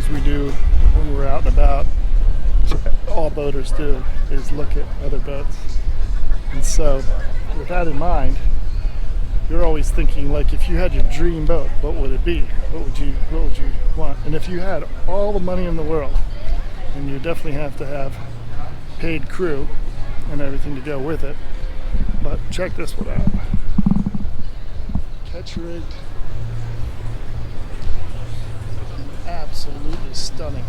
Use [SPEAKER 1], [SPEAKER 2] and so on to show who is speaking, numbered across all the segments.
[SPEAKER 1] things we do when we're out and about, all boaters do, is look at other boats. And so, with that in mind, you're always thinking, like, if you had your dream boat, what would it be? What would you want? And if you had all the money in the world, and you definitely have to have paid crew and everything to go with it. But check this one out. Catch rigged. Absolutely stunning.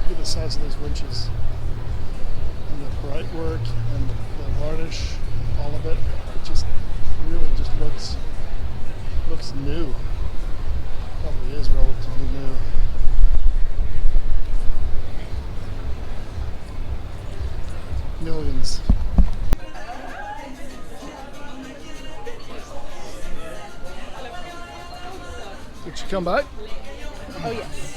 [SPEAKER 1] Look at the size of those winches. And the bright work and the varnish, all of it. It just really just looks new. Probably is relatively new. Millions. Did you come back?
[SPEAKER 2] Oh, yes.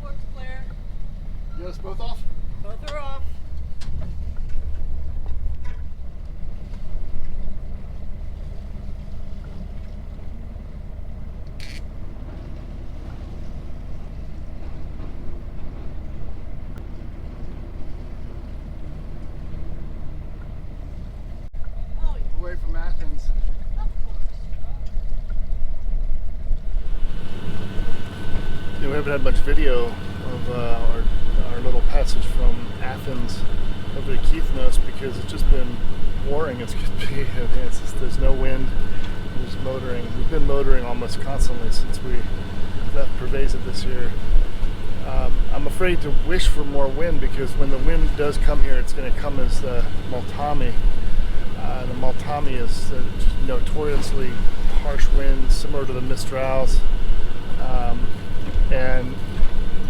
[SPEAKER 2] Ports clear.
[SPEAKER 1] Yes, both off?
[SPEAKER 2] Both are off.
[SPEAKER 1] Away from Athens. We haven't had much video of our little passage from Athens over to Kythnos because it's just been boring as could be. There's no wind, there's motoring. We've been motoring almost constantly since we left Pervasive this year. I'm afraid to wish for more wind because when the wind does come here, it's going to come as the Multami. The Multami is notoriously harsh winds, similar to the Mistrals, and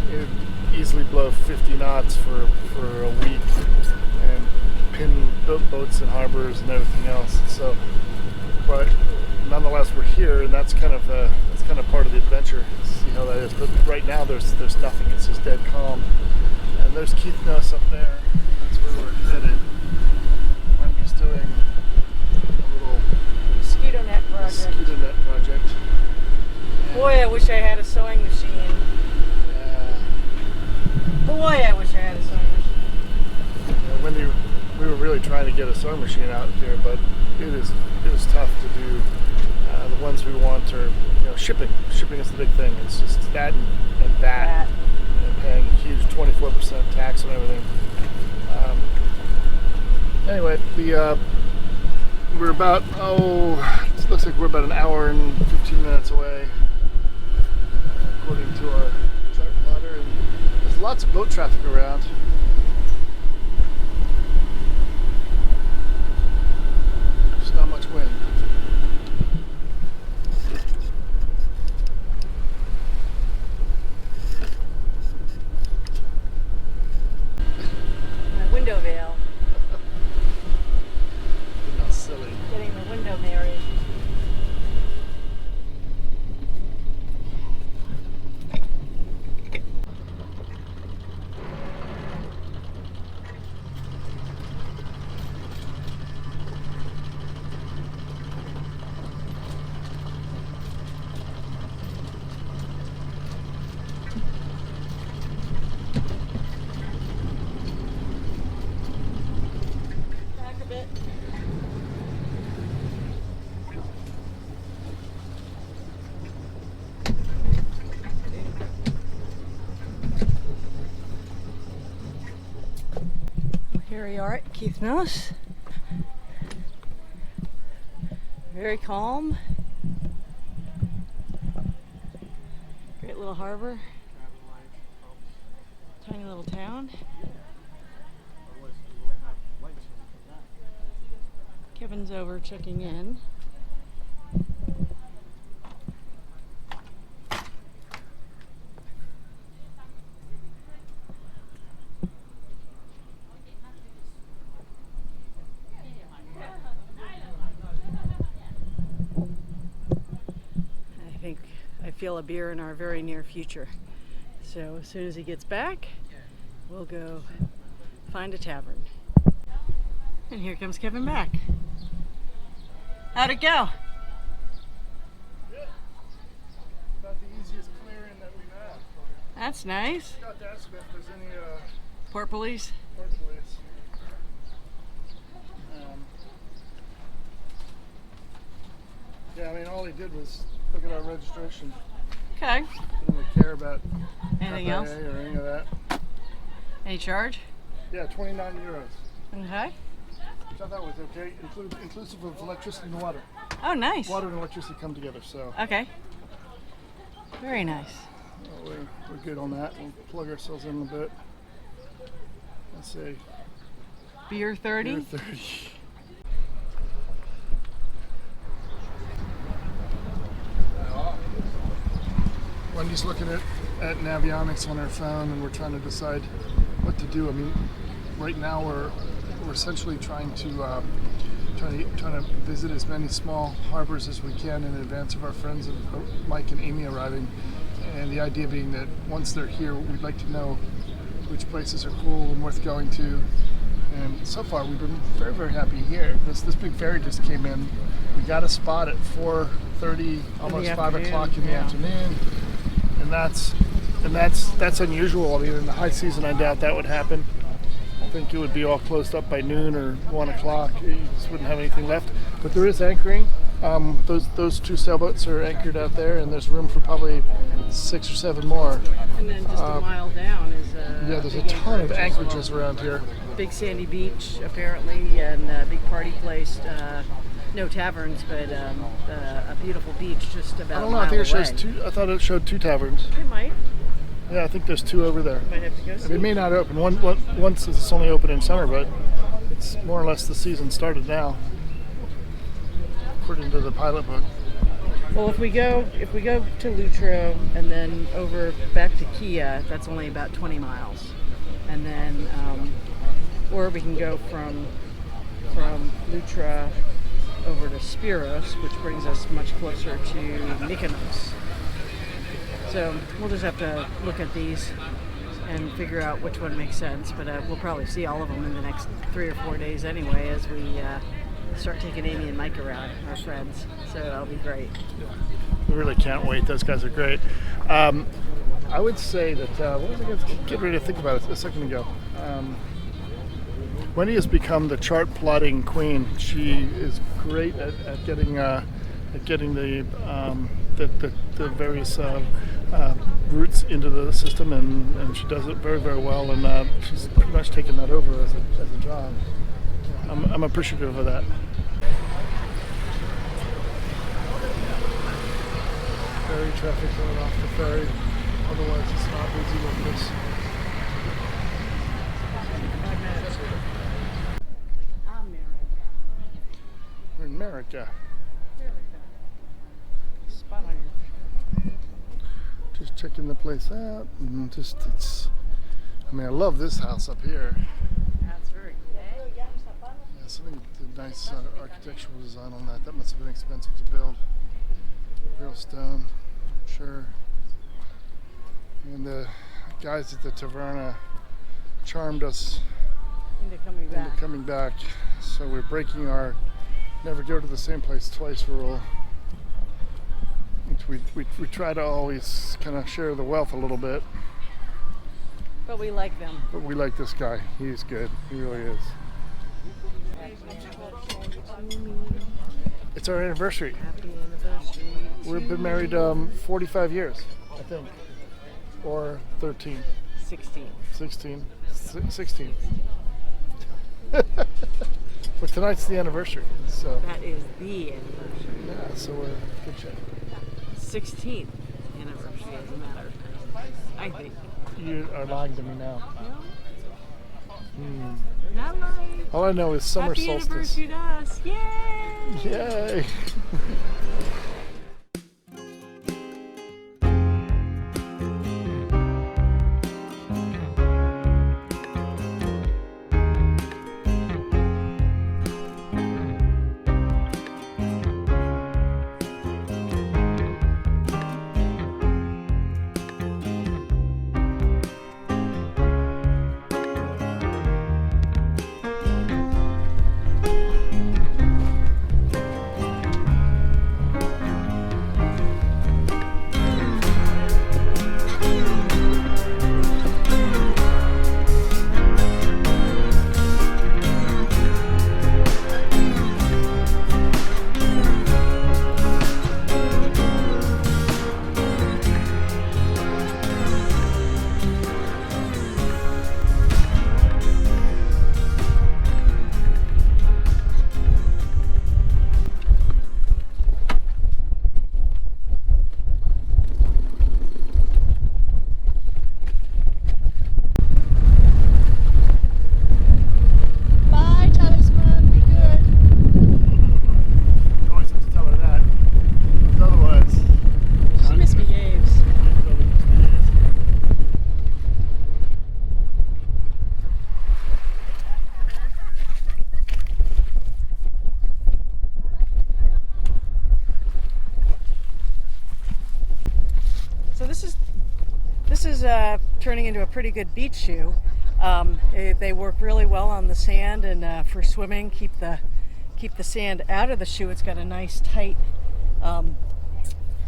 [SPEAKER 1] it would easily blow 50 knots for a week and pin boats in harbors and everything else. So, but nonetheless, we're here, and that's kind of part of the adventure. See how that is. But right now, there's nothing. It's just dead calm. And there's Kythnos up there. That's where we're headed. Wendy's doing a little
[SPEAKER 2] Mosquito net project.
[SPEAKER 1] Boy,
[SPEAKER 2] I wish I had a sewing machine. Boy, I wish I had a sewing machine.
[SPEAKER 1] Yeah, Wendy, we were really trying to get a sewing machine out here, but it was tough to do. The ones we want are, shipping. Shipping is the big thing. It's just that and that. And paying a huge 24% tax and everything. Anyway, we're about, it looks like we're about an hour and 15 minutes away, according to our chart plotter. And there's lots of boat traffic around. There's not much wind.
[SPEAKER 2] My window veil.
[SPEAKER 1] Not silly.
[SPEAKER 2] Getting the window married. Back a bit. Here we are at Kythnos. Very calm. Great little harbor. Tiny little town. Kevin's over checking in. I feel a beer in our very near future. So as soon as he gets back, we'll go find a tavern. And here comes Kevin back. How'd it go?
[SPEAKER 1] Yeah. About the easiest clearing that we've had.
[SPEAKER 2] That's nice.
[SPEAKER 1] Got to ask if there's any
[SPEAKER 2] Port police.
[SPEAKER 1] port police. Yeah, I mean, all he did was look at our registration.
[SPEAKER 2] Okay.
[SPEAKER 1] Didn't really care about
[SPEAKER 2] Anything
[SPEAKER 1] FIA
[SPEAKER 2] else?
[SPEAKER 1] or any of that.
[SPEAKER 2] Any charge?
[SPEAKER 1] Yeah, 29 euros.
[SPEAKER 2] Okay.
[SPEAKER 1] Which I thought was okay, inclusive of electricity and water.
[SPEAKER 2] Oh, nice.
[SPEAKER 1] Water and electricity come together, so
[SPEAKER 2] Okay. Very nice.
[SPEAKER 1] we're good on that. We'll plug ourselves in a bit. Let's see.
[SPEAKER 2] Beer 30?
[SPEAKER 1] Beer 30. Wendy's looking at Navionics on her phone, and we're trying to decide what to do. I mean, right now we're essentially trying to visit as many small harbors as we can in advance of our friends of Mike and Amy arriving. And the idea being that once they're here, we'd like to know which places are cool and worth going to. And so far, we've been very, very happy here. This big ferry just came in. We got a spot at 4:30, almost 5 o'clock in the afternoon, and that's unusual. I mean, in the high season, I doubt that would happen. I think it would be all closed up by noon or 1 o'clock. You just wouldn't have anything left. But there is anchoring. Those two sailboats are anchored out there, and there's room for probably 6 or 7 more.
[SPEAKER 2] And then just a mile down is
[SPEAKER 1] Yeah, there's a ton of anchorages around here.
[SPEAKER 2] Big sandy beach, apparently, and a big party place. No taverns, but a beautiful beach just about
[SPEAKER 1] I don't
[SPEAKER 2] a
[SPEAKER 1] know.
[SPEAKER 2] mile
[SPEAKER 1] I think it
[SPEAKER 2] away.
[SPEAKER 1] shows 2. I thought it showed 2 taverns.
[SPEAKER 2] It might.
[SPEAKER 1] Yeah, I think there's 2 over there.
[SPEAKER 2] Might have to go see.
[SPEAKER 1] It may not open. Once it's only open in summer, but it's more or less the season started now, according to the pilot book.
[SPEAKER 2] Well, if we go to Lutro and then over back to Kia, that's only about 20 miles, and then or we can go from Lutra over to Spiros, which brings us much closer to Mykonos. So we'll just have to look at these and figure out which one makes sense. But we'll probably see all of them in the next 3 or 4 days anyway, as we start taking Amy and Mike around, our friends. So that'll be great.
[SPEAKER 1] We really can't wait. Those guys are great. I would say that what was I going to get ready to think about it a second ago? Wendy has become the chart plotting queen. She is great at getting the various routes into the system, and she does it very, very well. And she's pretty much taken that over as a job. I'm appreciative of that. Ferry traffic going off the ferry. Otherwise, it's not busy with this. We're in America.
[SPEAKER 2] Spot on your
[SPEAKER 1] Just checking the place out, and I love this house up here.
[SPEAKER 2] That's very cool.
[SPEAKER 1] Yeah, something nice architectural design on that. That must have been expensive to build. Real stone, sure. And the guys at the Taverna charmed us
[SPEAKER 2] Into coming back.
[SPEAKER 1] So we're breaking our never go to the same place twice rule. We try to always kind of share the wealth a little bit.
[SPEAKER 2] But we like them.
[SPEAKER 1] But we like this guy. He's good. He really is. It's our anniversary.
[SPEAKER 2] Happy anniversary.
[SPEAKER 1] We've been married 45 years, I think. Or 13.
[SPEAKER 2] 16.
[SPEAKER 1] 16. 16. But tonight's the anniversary. So
[SPEAKER 2] That is the anniversary.
[SPEAKER 1] yeah, so we're good shape.
[SPEAKER 2] 16th anniversary, as a matter of fact. I think.
[SPEAKER 1] You are lying to me now.
[SPEAKER 2] No? Not lying.
[SPEAKER 1] All I know is summer
[SPEAKER 2] Happy
[SPEAKER 1] solstice.
[SPEAKER 2] anniversary to us. Yay!
[SPEAKER 1] Yay!
[SPEAKER 2] is turning into a pretty good beach shoe. They work really well on the sand, and for swimming, keep the sand out of the shoe. It's got a nice tight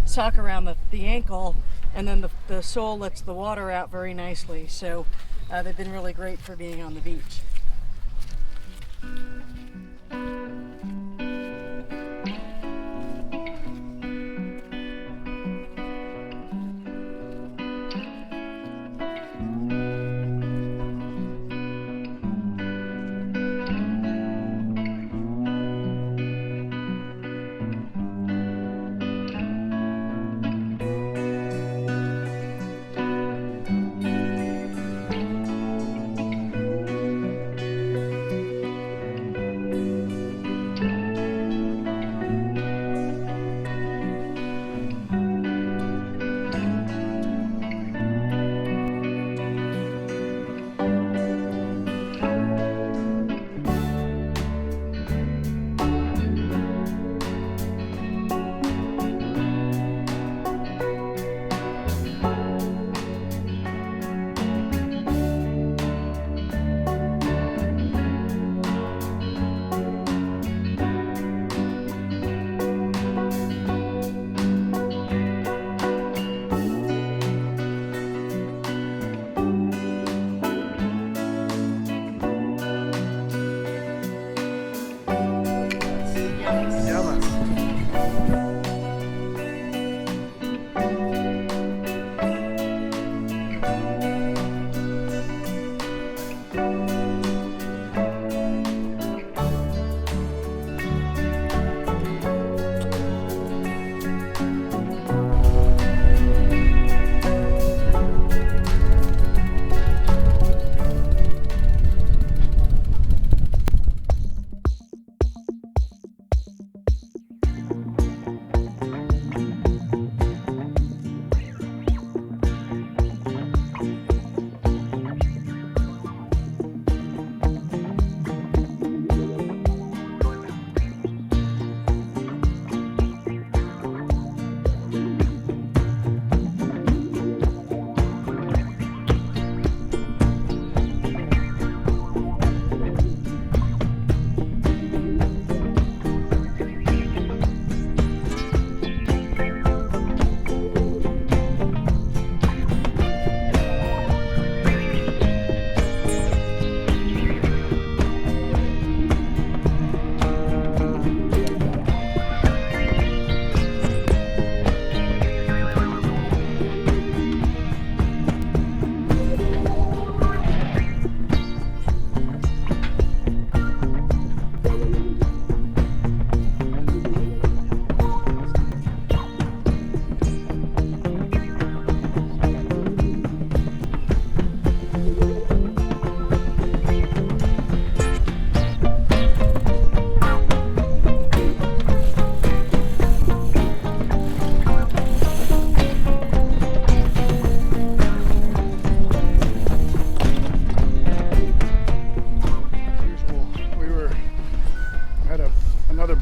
[SPEAKER 2] sock around the ankle, and then the sole lets the water out very nicely. So they've been really great for being on the beach.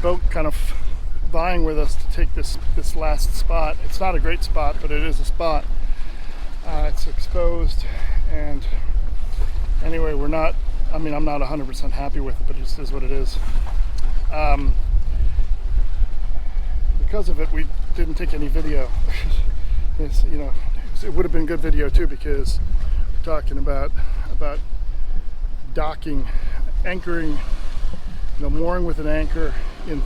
[SPEAKER 1] boat kind of vying with us to take this last spot. It's not a great spot, but it is a spot. It's exposed, and anyway, I'm not 100% happy with it, but it just is what it is. Because of it, we didn't take any video. It would have been good video too, because we're talking about docking, anchoring, mooring with an anchor in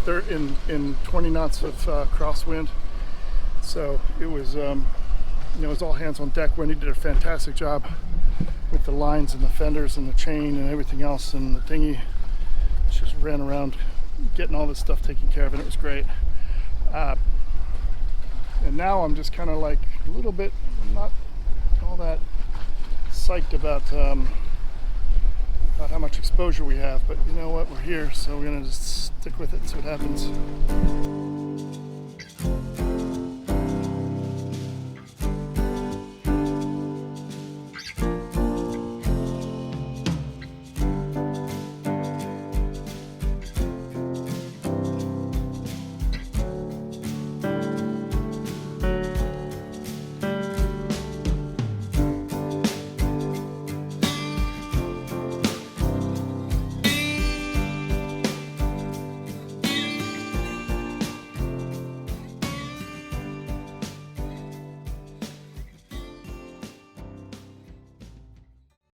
[SPEAKER 1] 20 knots of crosswind. So it was, it was all hands on deck. Wendy did a fantastic job with the lines and the fenders and the chain and everything else, and the dinghy just ran around getting all this stuff taken care of, and it was great. And now I'm just kind of like a little bit not all that psyched about how much exposure we have, but you know what, we're here, so we're gonna just stick with it and see what happens.